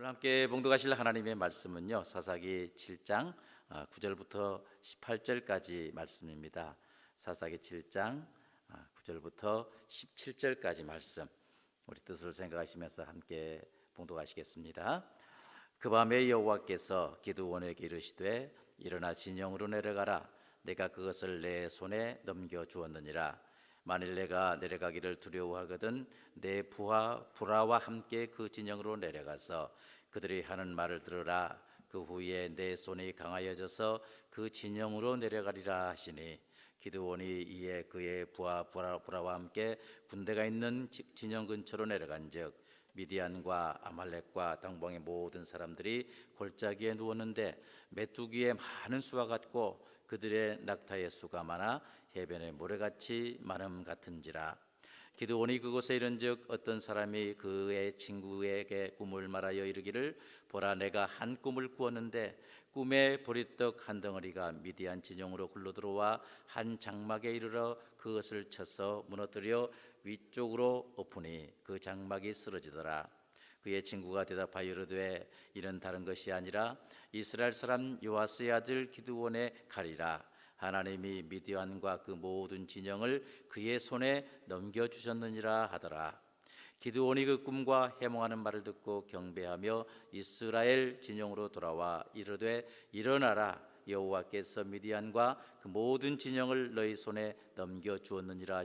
오늘 함께 봉독하실 하나님의 말씀은요, 사사기 7장 9절부터 18절까지 말씀입니다. 사사기 7장 9절부터 17절까지 말씀, 우리 뜻을 생각하시면서 함께 봉독하시겠습니다. 그 밤에 여호와께서 기드온에게 이르시되 일어나 진영으로 내려가라. 내가 그것을 내 손에 넘겨 주었느니라. 만일 내가 내려가기를 두려워하거든 내 부하 부라와 함께 그 진영으로 내려가서 그들이 하는 말을 들으라. 그 후에 내 손이 강하여져서 그 진영으로 내려가리라 하시니, 기드온이 이에 그의 부하 부라와 함께 군대가 있는 진영 근처로 내려간즉 미디안과 아말렉과 당방의 모든 사람들이 골짜기에 누웠는데 메뚜기의 많은 수와 같고 그들의 낙타의 수가 많아 해변의 모래같이 많음 같은지라. 기드온이 그곳에 이른즉 어떤 사람이 그의 친구에게 꿈을 말하여 이르기를, 보라, 내가 한 꿈을 꾸었는데 꿈에 보리떡 한 덩어리가 미디안 진영으로 굴러들어와 한 장막에 이르러 그것을 쳐서 무너뜨려 위쪽으로 엎으니 그 장막이 쓰러지더라. 그의 친구가 대답하여 이르되 이는 다른 것이 아니라 이스라엘 사람 요아스의 아들 기드온의 칼이라. 하나님이 미디안과 그 모든 진영을 그의 손에 넘겨주셨느니라 하더라. 기드온이 그 꿈과 해몽하는 말을 듣고 경배하며 이스라엘 진영으로 돌아와 이르되 일어나라. 여호와께서 미디안과 그 모든 진영을 너희 손에 넘겨주었느니라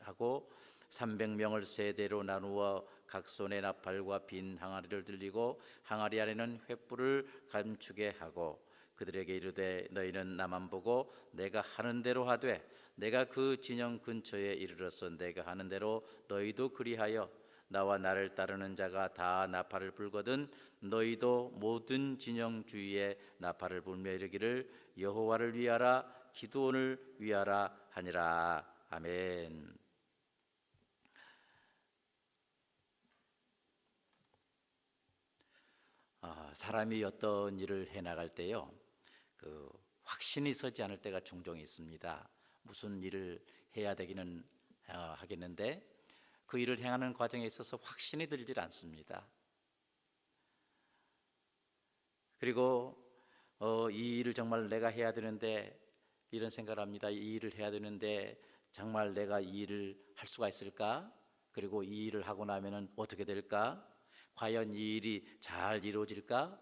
하고 300명을 세 대로 나누어 각 손에 나팔과 빈 항아리를 들리고 항아리 안에는 횃불을 감추게 하고 그들에게 이르되 너희는 나만 보고 내가 하는 대로 하되 내가 그 진영 근처에 이르러서 내가 하는 대로 너희도 그리하여 나와 나를 따르는 자가 다 나팔을 불거든 너희도 모든 진영 주위에 나팔을 불며 이르기를 여호와를 위하라, 기드온을 위하라 하니라. 아멘. 사람이 어떤 일을 해나갈 때요, 확신이 서지 않을 때가 종종 있습니다. 무슨 일을 해야 되기는 하겠는데 그 일을 행하는 과정에 있어서 확신이 들질 않습니다. 그리고 이 일을 정말 내가 해야 되는데 이런 생각을 합니다. 이 일을 해야 되는데 정말 내가 이 일을 할 수가 있을까? 그리고 이 일을 하고 나면은 어떻게 될까? 과연 이 일이 잘 이루어질까?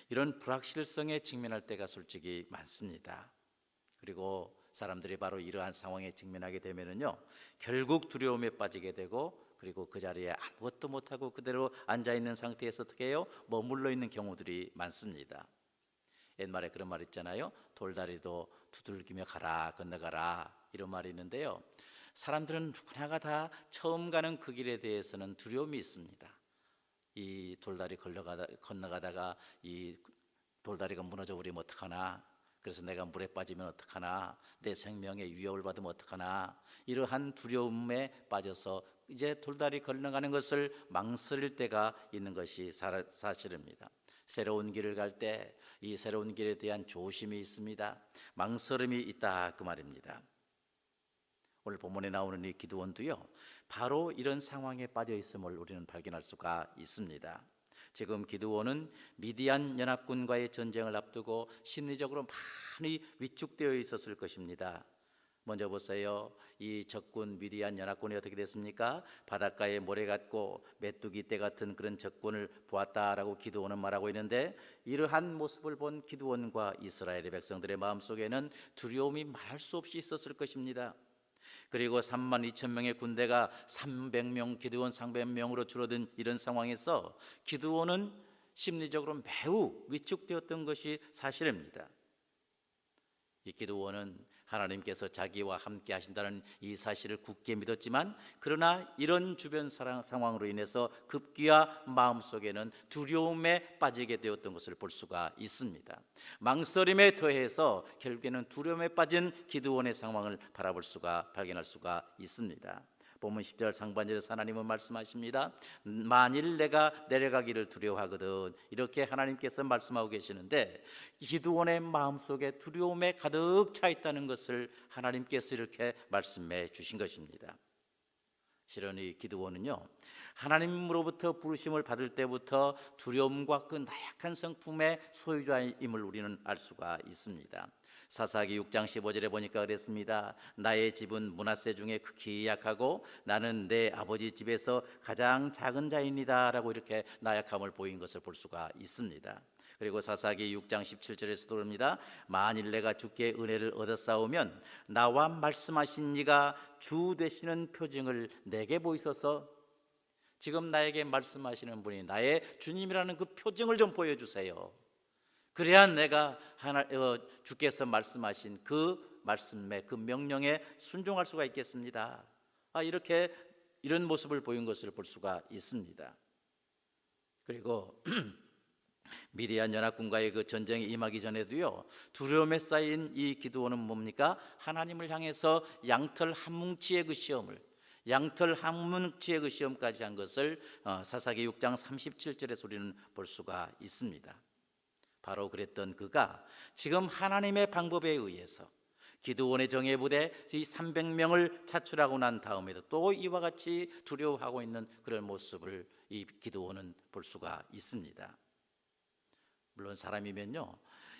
이런 불확실성에 직면할 때가 솔직히 많습니다. 그리고 사람들이 바로 이러한 상황에 직면하게 되면은요, 결국 두려움에 빠지게 되고 그리고 그 자리에 아무것도 못하고 그대로 앉아있는 상태에서 어떻게 해요? 머물러 있는 경우들이 많습니다. 옛말에 그런 말 있잖아요. 돌다리도 두들기며 가라, 건너가라, 이런 말이 있는데요, 사람들은 누구나가 다 처음 가는 그 길에 대해서는 두려움이 있습니다. 이 돌다리 건너가다가 이 돌다리가 무너져 버리면 어떡하나, 그래서 내가 물에 빠지면 어떡하나, 내 생명에 위협을 받으면 어떡하나, 이러한 두려움에 빠져서 이제 돌다리 건너가는 것을 망설일 때가 있는 것이 사실입니다. 새로운 길을 갈 때 이 새로운 길에 대한 조심이 있습니다. 망설임이 있다, 그 말입니다. 오늘 본문에 나오는 이 기드온도요, 바로 이런 상황에 빠져 있음을 우리는 발견할 수가 있습니다. 지금 기드온은 미디안 연합군과의 전쟁을 앞두고 심리적으로 많이 위축되어 있었을 것입니다. 먼저 보세요. 이 적군 미디안 연합군이 어떻게 됐습니까? 바닷가에 모래 같고 메뚜기 떼 같은 그런 적군을 보았다라고 기드온은 말하고 있는데, 이러한 모습을 본 기드온과 이스라엘의 백성들의 마음속에는 두려움이 말할 수 없이 있었을 것입니다. 그리고 32,000명의 군대가 300명, 기드온 300명으로 줄어든 이런 상황에서 기드온은 심리적으로 매우 위축되었던 것이 사실입니다. 이 기드온은 하나님께서 자기와 함께 하신다는 이 사실을 굳게 믿었지만, 그러나 이런 주변 상황으로 인해서 급기야 마음속에는 두려움에 빠지게 되었던 것을 볼 수가 있습니다. 망설임에 더해서 결국에는 두려움에 빠진 기드온의 상황을 발견할 수가 있습니다. 본문 10절 상반절에서 하나님은 말씀하십니다. 만일 내가 내려가기를 두려워하거든, 이렇게 하나님께서 말씀하고 계시는데, 기드온의 마음속에 두려움에 가득 차 있다는 것을 하나님께서 이렇게 말씀해 주신 것입니다. 실은 이 기드온은요, 하나님으로부터 부르심을 받을 때부터 두려움과 그 나약한 성품의 소유자임을 우리는 알 수가 있습니다. 사사기 6장 15절에 보니까 그랬습니다. 나의 집은 므낫세 중에 극히 약하고 나는 내 아버지 집에서 가장 작은 자입니다 라고 이렇게 나약함을 보인 것을 볼 수가 있습니다. 그리고 사사기 6장 17절에서도 그럽니다. 만일 내가 주께 은혜를 얻었사오면 나와 말씀하신 이가 주 되시는 표징을 내게 보이소서. 지금 나에게 말씀하시는 분이 나의 주님이라는 그 표징을 좀 보여주세요. 그래야 내가 주께서 말씀하신 그 말씀에, 그 명령에 순종할 수가 있겠습니다. 이렇게 이런 모습을 보인 것을 볼 수가 있습니다. 그리고 미디안 연합군과의 그 전쟁이 임하기 전에도요, 두려움에 쌓인 이 기드온은 뭡니까? 하나님을 향해서 양털 한 뭉치의 그 시험을, 양털 한 뭉치의 그 시험까지 한 것을 사사기 6장 37절에서 우리는 볼 수가 있습니다. 바로 그랬던 그가 지금 하나님의 방법에 의해서 기드온의 정예 부대 이 300명을 차출하고 난 다음에도 또 이와 같이 두려워하고 있는 그런 모습을 이 기드온은 볼 수가 있습니다. 물론 사람이면요,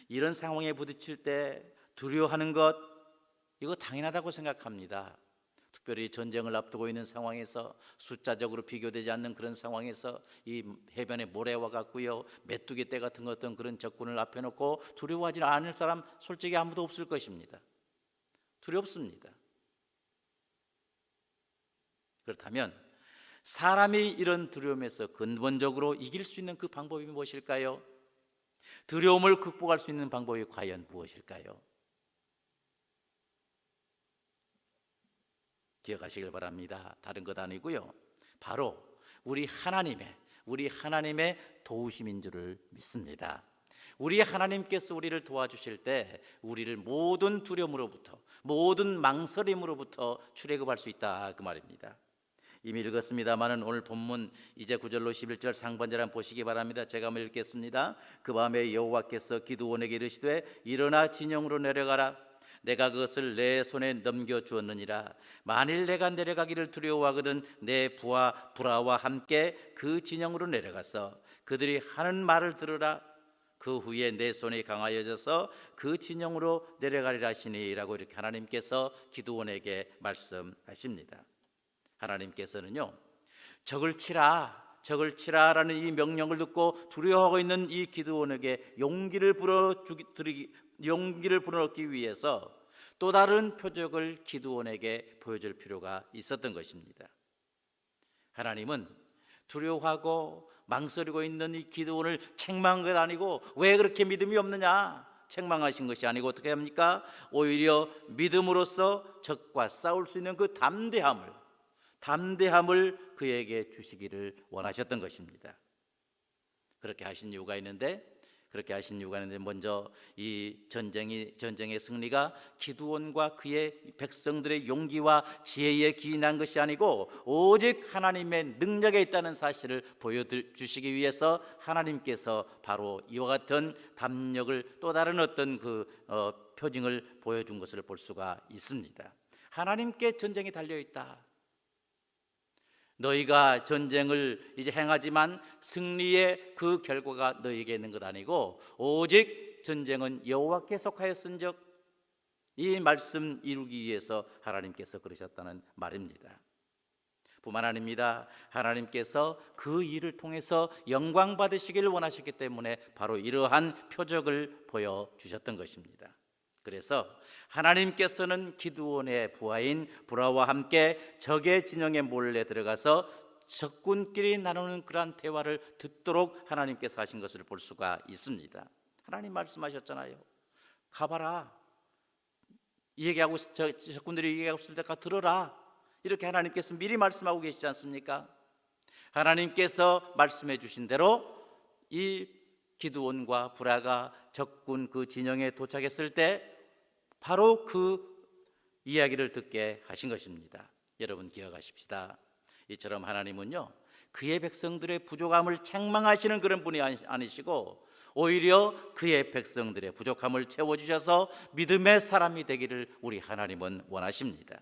이런 상황에 부딪힐 때 두려워하는 것, 이거 당연하다고 생각합니다. 특별히 전쟁을 앞두고 있는 상황에서, 숫자적으로 비교되지 않는 그런 상황에서 이 해변의 모래와 같고요, 메뚜기 떼 같은 어떤 그런 적군을 앞에 놓고 두려워하지 않을 사람 솔직히 아무도 없을 것입니다. 두렵습니다. 그렇다면 사람이 이런 두려움에서 근본적으로 이길 수 있는 그 방법이 무엇일까요? 두려움을 극복할 수 있는 방법이 과연 무엇일까요? 기억하시길 바랍니다. 다른 것 아니고요, 바로 우리 하나님의 도우심인 줄을 믿습니다. 우리 하나님께서 우리를 도와주실 때 우리를 모든 두려움으로부터, 모든 망설임으로부터 출애굽할 수 있다, 그 말입니다. 이미 읽었습니다마는 오늘 본문 이제 9절로 11절 상반절 한번 보시기 바랍니다. 제가 한번 읽겠습니다. 그 밤에 여호와께서 기드온에게 이르시되 일어나 진영으로 내려가라. 내가 그것을 내 손에 넘겨주었느니라. 만일 내가 내려가기를 두려워하거든 내 부하 브라와 함께 그 진영으로 내려가서 그들이 하는 말을 들으라. 그 후에 내 손이 강하여져서 그 진영으로 내려가리라 하시니라고 이렇게 하나님께서 기드온에게 말씀하십니다. 하나님께서는요, 적을 치라라는 이 명령을 듣고 두려워하고 있는 이 기드온에게 용기를 불어넣기 위해서 또 다른 표적을 기드온에게 보여줄 필요가 있었던 것입니다. 하나님은 두려워하고 망설이고 있는 이 기드온을 책망한 것 아니고, 왜 그렇게 믿음이 없느냐 책망하신 것이 아니고 어떻게 합니까? 오히려 믿음으로써 적과 싸울 수 있는 그 담대함을 그에게 주시기를 원하셨던 것입니다. 그렇게 하신 이유가 있는데 먼저 이 전쟁의 승리가 기드온과 그의 백성들의 용기와 지혜에 기인한 것이 아니고 오직 하나님의 능력에 있다는 사실을 보여주시기 위해서 하나님께서 바로 이와 같은 담력을, 또 다른 어떤 표징을 보여준 것을 볼 수가 있습니다. 하나님께 전쟁이 달려있다. 너희가 전쟁을 이제 행하지만 승리의 그 결과가 너희에게 있는 것 아니고 오직 전쟁은 여호와께 속하였은즉, 이 말씀 이루기 위해서 하나님께서 그러셨다는 말입니다. 뿐만 아닙니다. 하나님께서 그 일을 통해서 영광 받으시기를 원하셨기 때문에 바로 이러한 표적을 보여주셨던 것입니다. 그래서 하나님께서는 기드온의 부하인 브라와 함께 적의 진영에 몰래 들어가서 적군끼리 나누는 그러한 대화를 듣도록 하나님께서 하신 것을 볼 수가 있습니다. 하나님 말씀하셨잖아요. 가봐라. 얘기하고 적군들이 얘기하고 있을 때 가 들어라. 이렇게 하나님께서 미리 말씀하고 계시지 않습니까? 하나님께서 말씀해 주신 대로 이 기드온과 브라가 적군 그 진영에 도착했을 때 바로 그 이야기를 듣게 하신 것입니다. 여러분 기억하십시다. 이처럼 하나님은요, 그의 백성들의 부족함을 책망하시는 그런 분이 아니시고 오히려 그의 백성들의 부족함을 채워주셔서 믿음의 사람이 되기를 우리 하나님은 원하십니다.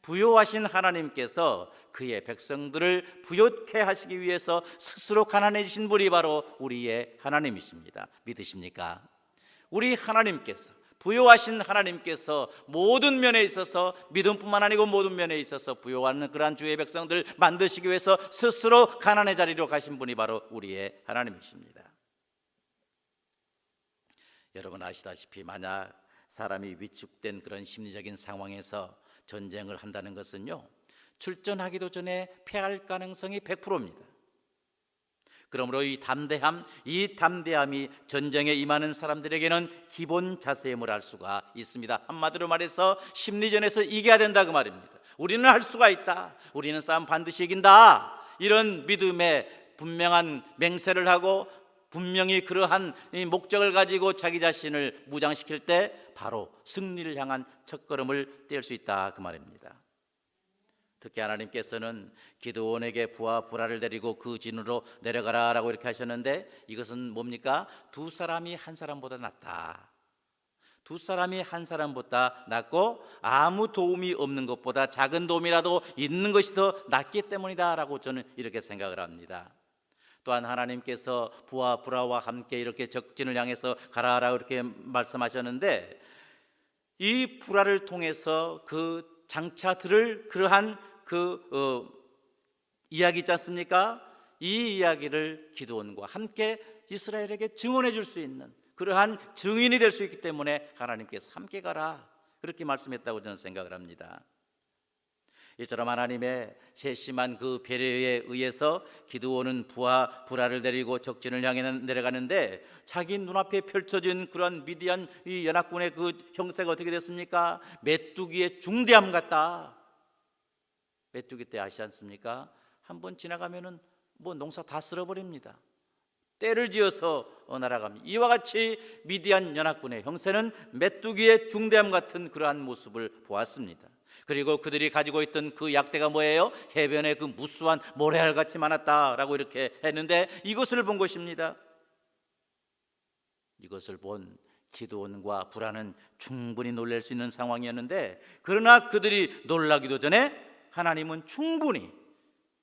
부요하신 하나님께서 그의 백성들을 부요케 하시기 위해서 스스로 가난해지신 분이 바로 우리의 하나님이십니다. 믿으십니까? 우리 하나님께서, 부요하신 하나님께서 모든 면에 있어서, 믿음뿐만 아니고 모든 면에 있어서 부요한 그러한 주의 백성들 만드시기 위해서 스스로 가난의 자리로 가신 분이 바로 우리의 하나님이십니다. 여러분 아시다시피 만약 사람이 위축된 그런 심리적인 상황에서 전쟁을 한다는 것은요, 출전하기도 전에 패할 가능성이 100%입니다. 그러므로 이 담대함이 전쟁에 임하는 사람들에게는 기본 자세임을 알 수가 있습니다. 한마디로 말해서 심리전에서 이겨야 된다 그 말입니다. 우리는 할 수가 있다, 우리는 싸움 반드시 이긴다, 이런 믿음의 분명한 맹세를 하고 분명히 그러한 목적을 가지고 자기 자신을 무장시킬 때 바로 승리를 향한 첫걸음을 뗄 수 있다 그 말입니다. 특히 하나님께서는 기드온에게 부와 불화를 데리고 그 진으로 내려가라라고 이렇게 하셨는데, 이것은 뭡니까? 두 사람이 한 사람보다 낫다, 두 사람이 한 사람보다 낫고 아무 도움이 없는 것보다 작은 도움이라도 있는 것이 더 낫기 때문이다라고 저는 이렇게 생각을 합니다. 또한 하나님께서 부와 불화와 함께 이렇게 적진을 향해서 가라라고 이렇게 말씀하셨는데, 이 불화를 통해서 그 장차들을 그러한 이야기 있지 않습니까? 이 이야기를 기드온과 함께 이스라엘에게 증언해 줄 수 있는 그러한 증인이 될 수 있기 때문에 하나님께서 함께 가라 그렇게 말씀했다고 저는 생각을 합니다. 이처럼 하나님의 세심한 그 배려에 의해서 기드온은 부와 불화를 데리고 적진을 향해 내려가는데, 자기 눈앞에 펼쳐진 그런 미디안 이 연합군의 그 형세가 어떻게 됐습니까? 메뚜기의 중대함 같다. 메뚜기 때 아시지 않습니까? 한번 지나가면은 뭐 농사 다 쓸어버립니다. 때를 지어서 날아갑니다. 이와 같이 미디안 연합군의 형세는 메뚜기의 중대함 같은 그러한 모습을 보았습니다. 그리고 그들이 가지고 있던 그 약대가 뭐예요? 해변에 그 무수한 모래알같이 많았다라고 이렇게 했는데, 이것을 본 것입니다. 이것을 본 기드온과 불화는 충분히 놀랄 수 있는 상황이었는데, 그러나 그들이 놀라기도 전에 하나님은 충분히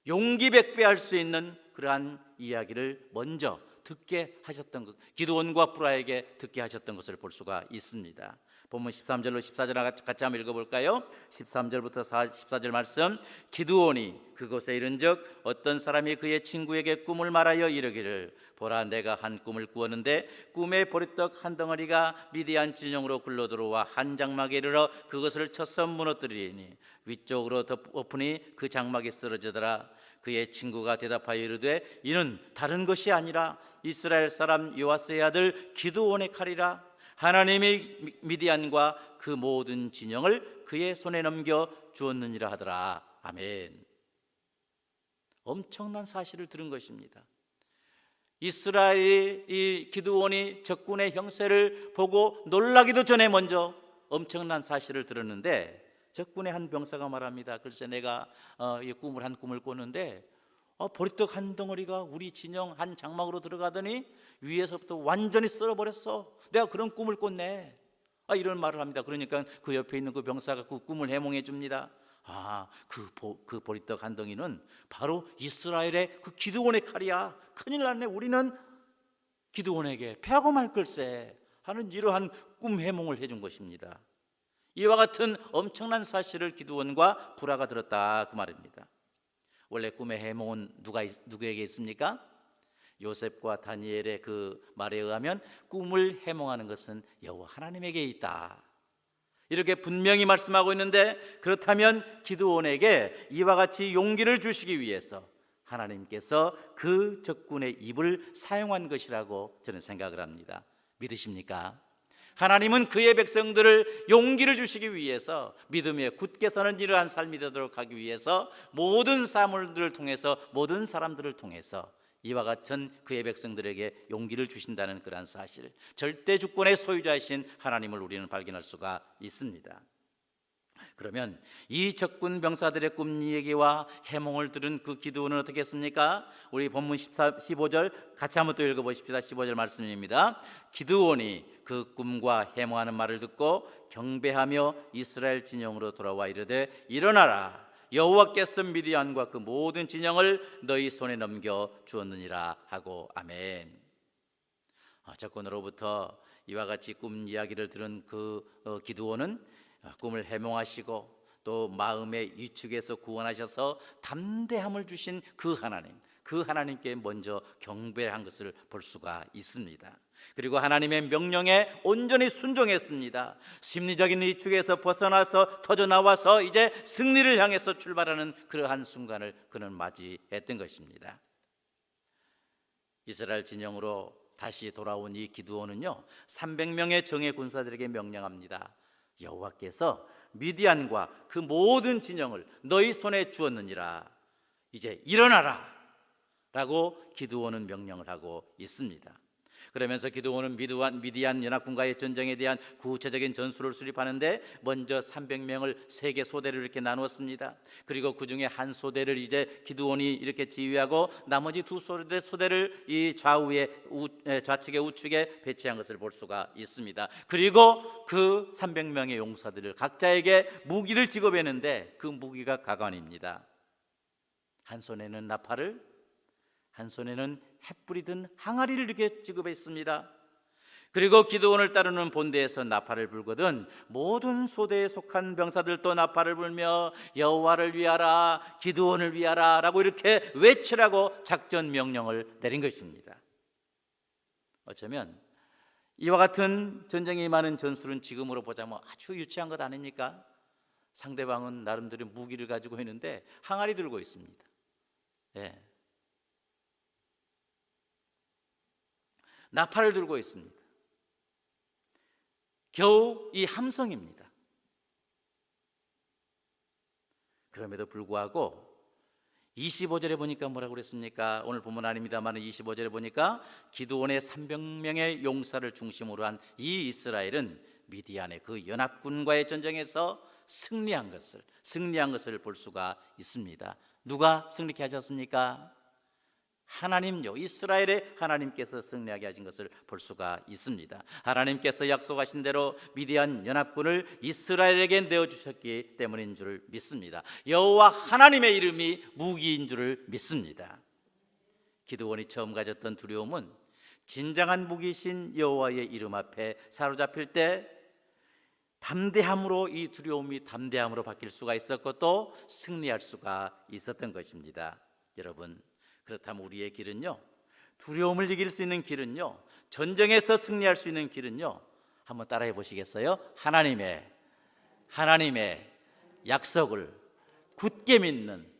용기 백배할 수 있는 그러한 이야기를 먼저 듣게 하셨던 것, 기드온과 불화에게 듣게 하셨던 것을 볼 수가 있습니다. 본문 13절로 14절 같이 한번 읽어볼까요? 13절부터 14절 말씀. 기드온이 그곳에 이른즉 어떤 사람이 그의 친구에게 꿈을 말하여 이르기를, 보라 내가 한 꿈을 꾸었는데 꿈에 보리떡 한 덩어리가 미디안 진영으로 굴러들어와 한 장막에 이르러 그것을 쳐서 무너뜨리니 위쪽으로 덮으니 그 장막이 쓰러지더라. 그의 친구가 대답하여 이르되 이는 다른 것이 아니라 이스라엘 사람 요아스의 아들 기드온의 칼이라. 하나님이 미디안과 그 모든 진영을 그의 손에 넘겨 주었느니라 하더라. 아멘. 엄청난 사실을 들은 것입니다. 이스라엘이 이 기드온이 적군의 형세를 보고 놀라기도 전에 먼저 엄청난 사실을 들었는데, 적군의 한 병사가 말합니다. 글쎄 내가 한 꿈을 꿨는데 보리떡 한 덩어리가 우리 진영 한 장막으로 들어가더니 위에서부터 완전히 썰어버렸어. 내가 그런 꿈을 꿨네. 이런 말을 합니다. 그러니까 그 옆에 있는 그 병사가 그 꿈을 해몽해 줍니다. 그 보리떡 한 덩이는 바로 이스라엘의 그 기드온의 칼이야. 큰일 났네. 우리는 기드온에게 패하고 말 걸세 하는 이러한 꿈 해몽을 해준 것입니다. 이와 같은 엄청난 사실을 기드온과 불화가 들었다 그 말입니다. 원래 꿈의 해몽은 누구에게 있습니까? 요셉과 다니엘의 그 말에 의하면 꿈을 해몽하는 것은 여호와 하나님에게 있다, 이렇게 분명히 말씀하고 있는데, 그렇다면 기드온에게 이와 같이 용기를 주시기 위해서 하나님께서 그 적군의 입을 사용한 것이라고 저는 생각을 합니다. 믿으십니까? 하나님은 그의 백성들을 용기를 주시기 위해서 믿음에 굳게 서는 이러한 삶이 되도록 하기 위해서 모든 사물들을 통해서, 모든 사람들을 통해서 이와 같은 그의 백성들에게 용기를 주신다는 그러한 사실, 절대 주권의 소유자이신 하나님을 우리는 발견할 수가 있습니다. 그러면 이 적군 병사들의 꿈 얘기와 해몽을 들은 그 기드온은 어떻게 했습니까? 우리 본문 15절 같이 한번 또 읽어보십시다. 15절 말씀입니다. 기드온이 그 꿈과 해몽하는 말을 듣고 경배하며 이스라엘 진영으로 돌아와 이르되 일어나라, 여호와께서 미디안과 그 모든 진영을 너희 손에 넘겨 주었느니라 하고 아멘. 적군으로부터 이와 같이 꿈 이야기를 들은 그 기드온은 꿈을 해몽하시고 또 마음의 위축에서 구원하셔서 담대함을 주신 그 하나님께 먼저 경배한 것을 볼 수가 있습니다. 그리고 하나님의 명령에 온전히 순종했습니다. 심리적인 위축에서 벗어나서 터져나와서 이제 승리를 향해서 출발하는 그러한 순간을 그는 맞이했던 것입니다. 이스라엘 진영으로 다시 돌아온 이 기드온은요 300명의 정예 군사들에게 명령합니다. 여호와께서 미디안과 그 모든 진영을 너희 손에 주었느니라, 이제 일어나라 라고 기드온은 명령을 하고 있습니다. 그러면서 기드온은 미디안 연합군과의 전쟁에 대한 구체적인 전술을 수립하는데 먼저 300명을 3개 소대를 이렇게 나누었습니다. 그리고 그 중에 한 소대를 이제 기드온이 이렇게 지휘하고 나머지 두 소대를 이 좌측에 우측에 배치한 것을 볼 수가 있습니다. 그리고 그 300명의 용사들을 각자에게 무기를 지급했는데 그 무기가 가관입니다. 한 손에는 나팔을, 한 손에는 햇불이 든 항아리를 이렇게 지급했습니다. 그리고 기드온을 따르는 본대에서 나팔을 불거든 모든 소대에 속한 병사들도 나팔을 불며 여호와를 위하라, 기드온을 위하라 라고 이렇게 외치라고 작전 명령을 내린 것입니다. 어쩌면 이와 같은 전쟁에 임하는 전술은 지금으로 보자면 아주 유치한 것 아닙니까? 상대방은 나름대로 무기를 가지고 있는데 항아리 들고 있습니다. 나팔을 들고 있습니다. 겨우 이 함성입니다. 그럼에도 불구하고 25절에 보니까 뭐라고 그랬습니까? 오늘 본문 아닙니다만 25절에 보니까 기드온의 300명의 용사를 중심으로 한 이 이스라엘은 미디안의 그 연합군과의 전쟁에서 승리한 것을 볼 수가 있습니다. 누가 승리케 하셨습니까? 하나님요, 이스라엘의 하나님께서 승리하게 하신 것을 볼 수가 있습니다. 하나님께서 약속하신 대로 미디안 연합군을 이스라엘에게 내어주셨기 때문인 줄 믿습니다. 여호와 하나님의 이름이 무기인 줄을 믿습니다. 기드온이 처음 가졌던 두려움은 진정한 무기신 여호와의 이름 앞에 사로잡힐 때 담대함으로, 이 두려움이 담대함으로 바뀔 수가 있었고 또 승리할 수가 있었던 것입니다. 여러분, 그렇다면 우리의 길은요, 두려움을 이길 수 있는 길은요, 전쟁에서 승리할 수 있는 길은요, 한번 따라해 보시겠어요? 하나님의 약속을 굳게 믿는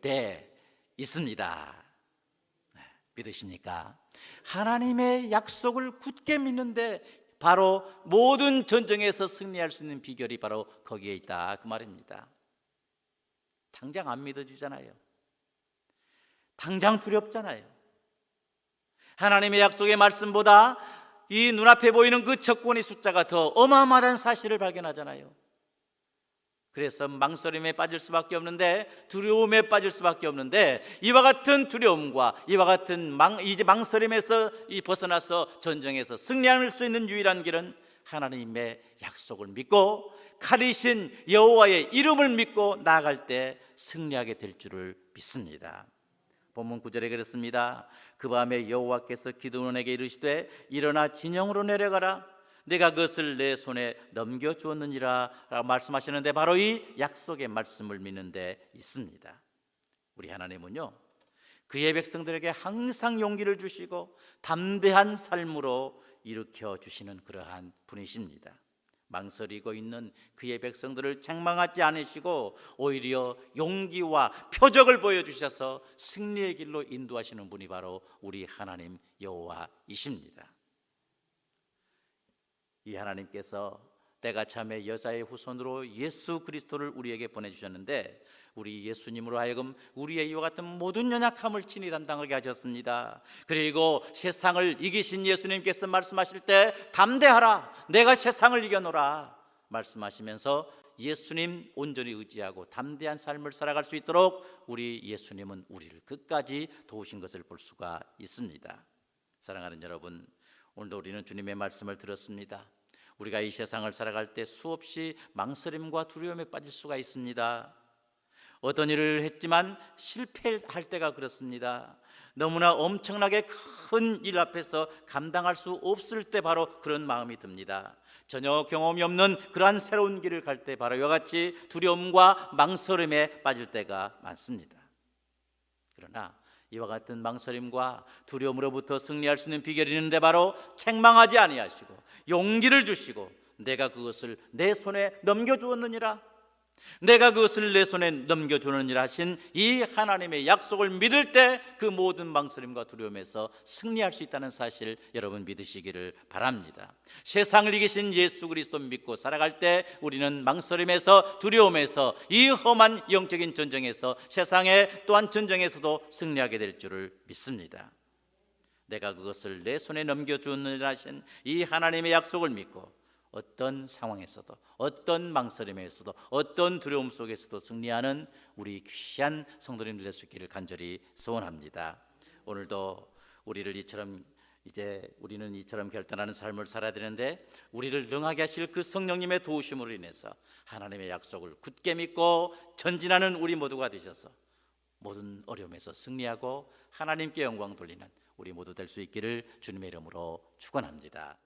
데 있습니다. 믿으십니까? 하나님의 약속을 굳게 믿는데 바로 모든 전쟁에서 승리할 수 있는 비결이 바로 거기에 있다, 그 말입니다. 당장 안 믿어지잖아요. 당장 두렵잖아요. 하나님의 약속의 말씀보다 이 눈앞에 보이는 그 적군의 숫자가 더 어마어마한 사실을 발견하잖아요. 그래서 망설임에 빠질 수밖에 없는데, 두려움에 빠질 수밖에 없는데, 이와 같은 두려움과 이와 같은 망설임에서 벗어나서 전쟁에서 승리할 수 있는 유일한 길은 하나님의 약속을 믿고 칼이신 여호와의 이름을 믿고 나아갈 때 승리하게 될 줄을 믿습니다. 본문 9절에 그랬습니다. 그 밤에 여호와께서 기드온에게 이르시되 일어나 진영으로 내려가라, 내가 그것을 내 손에 넘겨주었느니라 라고 말씀하시는데 바로 이 약속의 말씀을 믿는 데 있습니다. 우리 하나님은요, 그의 백성들에게 항상 용기를 주시고 담대한 삶으로 일으켜 주시는 그러한 분이십니다. 망설이고 있는 그의 백성들을 책망하지 않으시고 오히려 용기와 표적을 보여주셔서 승리의 길로 인도하시는 분이 바로 우리 하나님 여호와이십니다. 이 하나님께서 때가 참에 여자의 후손으로 예수 그리스도를 우리에게 보내주셨는데 우리 예수님으로 하여금 우리의 이와 같은 모든 연약함을 친히 담당하게 하셨습니다. 그리고 세상을 이기신 예수님께서 말씀하실 때 담대하라, 내가 세상을 이겨노라 말씀하시면서 예수님 온전히 의지하고 담대한 삶을 살아갈 수 있도록 우리 예수님은 우리를 끝까지 도우신 것을 볼 수가 있습니다. 사랑하는 여러분, 오늘도 우리는 주님의 말씀을 들었습니다. 우리가 이 세상을 살아갈 때 수없이 망설임과 두려움에 빠질 수가 있습니다. 어떤 일을 했지만 실패할 때가 그렇습니다. 너무나 엄청나게 큰 일 앞에서 감당할 수 없을 때 바로 그런 마음이 듭니다. 전혀 경험이 없는 그러한 새로운 길을 갈 때 바로 이와 같이 두려움과 망설임에 빠질 때가 많습니다. 그러나 이와 같은 망설임과 두려움으로부터 승리할 수 있는 비결이 있는데 바로 책망하지 아니하시고 용기를 주시고 내가 그것을 내 손에 넘겨주었느니라, 내가 그것을 내 손에 넘겨주느니라 하신 이 하나님의 약속을 믿을 때 그 모든 망설임과 두려움에서 승리할 수 있다는 사실 여러분 믿으시기를 바랍니다. 세상을 이기신 예수 그리스도 믿고 살아갈 때 우리는 망설임에서 두려움에서 이 험한 영적인 전쟁에서 세상의 또한 전쟁에서도 승리하게 될 줄을 믿습니다. 내가 그것을 내 손에 넘겨주느니라 하신 이 하나님의 약속을 믿고 어떤 상황에서도 어떤 망설임에서도 어떤 두려움 속에서도 승리하는 우리 귀한 성도님들 될 수 있기를 간절히 소원합니다. 오늘도 우리는 이처럼 결단하는 삶을 살아야 되는데 우리를 능하게 하실 그 성령님의 도우심으로 인해서 하나님의 약속을 굳게 믿고 전진하는 우리 모두가 되셔서 모든 어려움에서 승리하고 하나님께 영광 돌리는 우리 모두 될 수 있기를 주님의 이름으로 축원합니다.